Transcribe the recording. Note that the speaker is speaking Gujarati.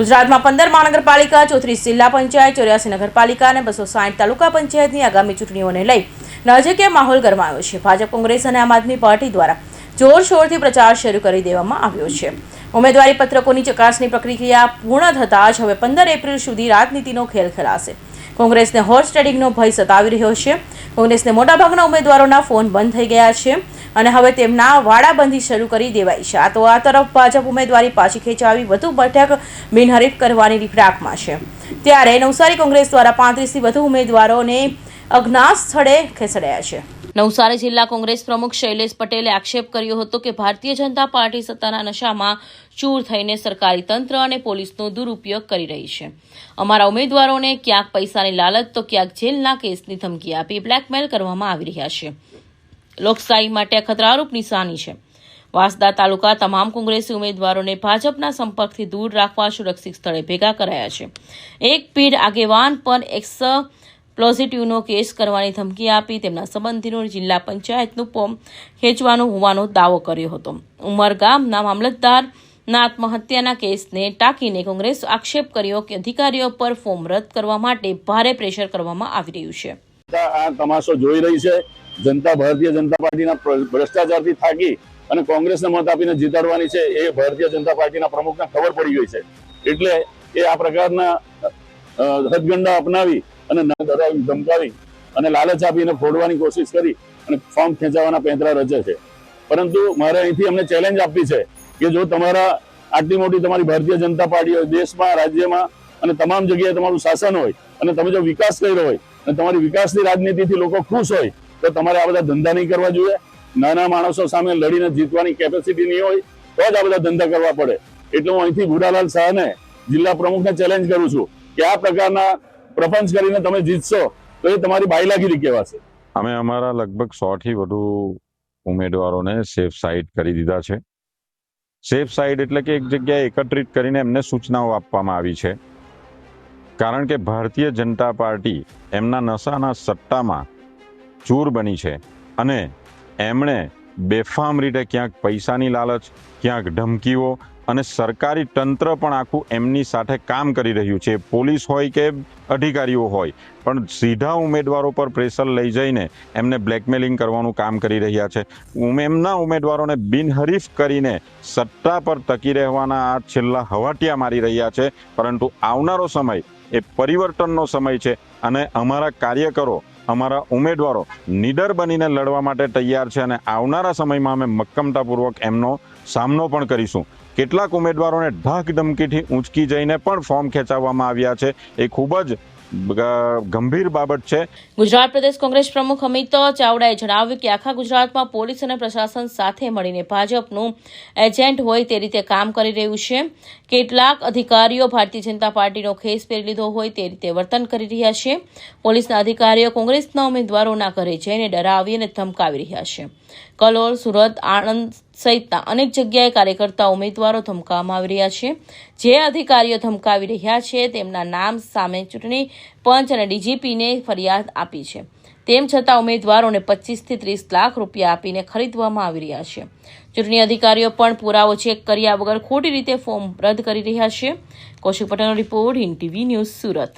ગુજરાતમાં 15 મહાનગરપાલિકા, 34 જિલ્લા પંચાયત, 84 નગરપાલિકા અને 260 તાલુકા પંચાયતની આગામી ચૂંટણીઓને લઈ રાજકીય માહોલ ગરમાયો છે. ભાજપ, કોંગ્રેસ અને આમ આદમી પાર્ટી દ્વારા જોરશોરથી પ્રચાર શરૂ કરી દેવામાં આવ્યો છે. ઉમેદવારી પત્રકોની ચકાસણી પ્રક્રિયા પૂર્ણ થતાં જ હવે 15 એપ્રિલ સુધી રાજનીતિનો ખેલ ખેલાશે. કોંગ્રેસને હોર્સ ટ્રેડિંગનો ભય સતાવી રહ્યો છે. કોંગ્રેસને મોટાભાગના ઉમેદવારોના ફોન બંધ થઈ ગયા છે અને હવે તેમના વાડાબંધી શરૂ કરી દેવાઈ છે. આ તરફ ભાજપ ઉમેદવારી પાછી ખેંચાવી વધુ બેઠક બિનહરીફ કરવાની ફિરાકમાં છે. ત્યારે નવસારી કોંગ્રેસ દ્વારા 35થી વધુ ઉમેદવારોને અજ્ઞાત સ્થળે ખસેડાયા છે. નવસારી જિલ્લા કોંગ્રેસ પ્રમુખ શૈલેષ પટેલે આક્ષેપ કર્યો હતો કે ભારતીય જનતા પાર્ટી સત્તાના નશામાં ચૂર થઈને સરકારી તંત્ર અને પોલીસનો દુરુપયોગ કરી રહી છે. અમારા ઉમેદવારોને ક્યાંક પૈસાની લાલચ તો ક્યાંક જેલના કેસની ધમકી આપી બ્લેકમેલ કરવામાં આવી રહ્યા છે. લોકશાહી માટે ખતરારૂપ નિશાની છે. વાંસદા તાલુકા તમામ કોંગ્રેસી ઉમેદવારોને ભાજપના સંપર્કથી દૂર રાખવા સુરક્ષિત સ્થળે ભેગા કરાયા છે. એક પીઢ આગેવાન પર એક્સપ્લોઝિવનો કેસ કરવાની ધમકી આપી તેમના સંબંધીનું જિલ્લા પંચાયતનું ફોર્મ ખેંચવાનો હોવાનો દાવો કર્યો હતો. ઉમરગામના મામલતદારના આત્મહત્યાના કેસને ટાંકીને કોંગ્રેસ આક્ષેપ કર્યો કે અધિકારીઓ પર ફોર્મ રદ કરવા માટે ભારે પ્રેશર કરવામાં આવી રહ્યું છે. આ તમાશો જોઈ રહી છે. જનતા ભારતીય જનતા પાર્ટીના ભ્રષ્ટાચારથી થાકી અને કોંગ્રેસને મત આપીને જીતાડવાની છે એ ભારતીય જનતા પાર્ટીના પ્રમુખને ખબર પડી ગઈ છે. એટલે એ આ પ્રકારના હથગંડા અપનાવી અને ડરાવી ધમકાવી અને લાલચ આપીને ફોડવાની કોશિશ કરી અને ફોર્મ ખેંચાવાના પેંતરા રચે છે. પરંતુ મારે અહીંથી અમને ચેલેન્જ આપવી છે કે જો તમારા આટલી મોટી તમારી ભારતીય જનતા પાર્ટી હોય, દેશમાં, રાજ્યમાં અને તમામ જગ્યાએ તમારું શાસન હોય અને તમે જો વિકાસ કર્યો હોય અને તમારી વિકાસની રાજનીતિથી લોકો ખુશ હોય તો તમારે આ બધા ધંધા નહીં કરવા જોઈએ. નાના માણસો સામે લડીને જીતવાની કેપેસિટી નહીં હોય તો જ આ બધા ધંધા કરવા પડે. એટલે હું અહીંથી ગુડાલાલ શાહને, જિલ્લા પ્રમુખને ચેલેન્જ કરું છું કે આ પ્રકારના પ્રપંચ કરીને તમે જીતશો તો એ તમારી બાયલાગીરી કહેવાશે. અમે અમારા લગભગ 100 થી વધુ ઉમેદવારોને સેફ સાઇડ કરી દીધા છે. સેફ સાઇડ એટલે કે એક જગ્યાએ એકત્રિત કરીને એમને સૂચનાઓ આપવામાં આવી છે. કારણ કે ભારતીય જનતા પાર્ટી એમના નશાના સટ્ટામાં ચૂર બની છે અને એમણે બેફામ રીતે ક્યાંક પૈસાની લાલચ, ક્યાંક ધમકીઓ અને સરકારી તંત્ર પણ આખું એમની સાથે કામ કરી રહ્યું છે. પોલીસ હોય કે અધિકારીઓ હોય પણ સીધા ઉમેદવારો પર પ્રેશર લઈ જઈને એમને બ્લેકમેલિંગ કરવાનું કામ કરી રહ્યા છે. એમના ઉમેદવારોને બિનહરીફ કરીને સત્તા પર ટકી રહેવાના આ છેલ્લા હવાટિયા મારી રહ્યા છે. પરંતુ આવનારો સમય એ પરિવર્તનનો સમય છે અને અમારા કાર્યકરો, અમારા ઉમેદવારો નીડર બનીને લડવા માટે તૈયાર છે અને આવનારા સમયમાં અમે મક્કમતાપૂર્વક એમનો સામનો પણ કરીશું. કેટલાક ઉમેદવારોને ધાક ધમકીથી ઊંચકી જઈને પણ ફોર્મ ખેંચાવવામાં આવ્યા છે. એ ખૂબ જ ગંભીર બાબત છે. ગુજરાત પ્રદેશ કોંગ્રેસ પ્રમુખ અમિત ચાવડાએ જણાવ્યું કે આખા ગુજરાતમાં પોલીસ અને પ્રશાસન સાથે મળીને ભાજપનું એજન્ટ હોય તે રીતે કામ કરી રહ્યું છે. કેટલાક અધિકારીઓ ભારતીય જનતા પાર્ટીનો ખેસ પહેરી લીધો હોય તે રીતે વર્તન કરી રહ્યા છે. પોલીસના અધિકારીઓ કોંગ્રેસના ઉમેદવારોના ઘરે જઈને ડરાવી અને ધમકાવી રહ્યા છે. કલોલ, સુરત, આણંદ સહિતના અનેક જગ્યાએ કાર્યકર્તા ઉમેદવારો ધમકાવવામાં આવી રહ્યા છે. જે અધિકારીઓ ધમકાવી રહ્યા છે તેમના નામ સામે ચૂંટણી પંચ અને ડીજીપીને ફરિયાદ આપી છે. તેમ છતાં ઉમેદવારોને 25 થી 30 લાખ રૂપિયા આપીને ખરીદવામાં આવી રહ્યા છે. ચૂંટણી અધિકારીઓ પણ પુરાવો ચેક કર્યા વગર ખોટી રીતે ફોર્મ રદ કરી રહ્યા છે. કૌશિક પટેલનો report, Hind TV news, Surat.